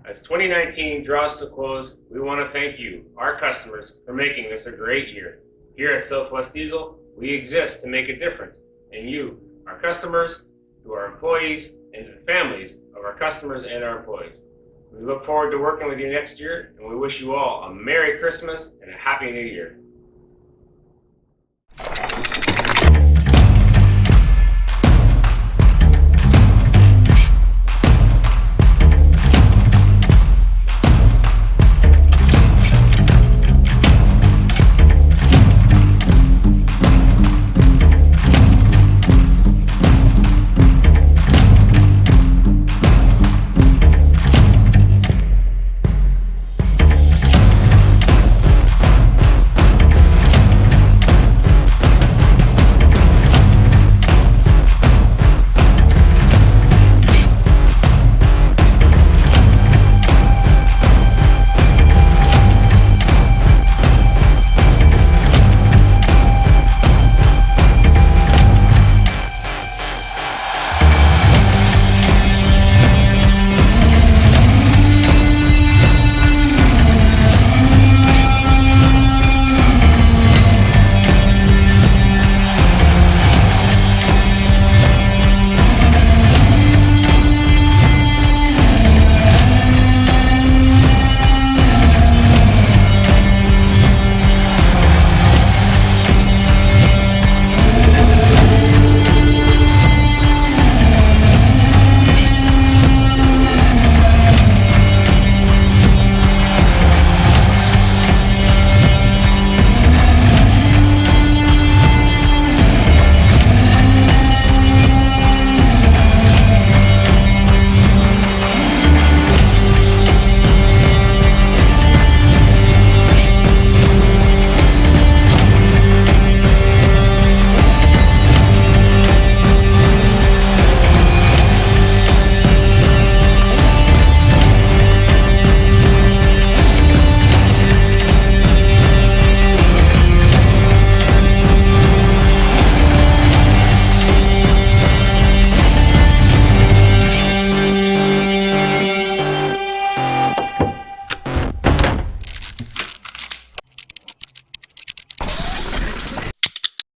As 2019 draws to a close, we want to thank you, our customers, for making this a great year. Here at Southwest Diesel, we exist to make a difference in you, our customers, to our employees, and to the families of our customers and our employees. We look forward to working with you next year, and we wish you all a Merry Christmas and a Happy New Year.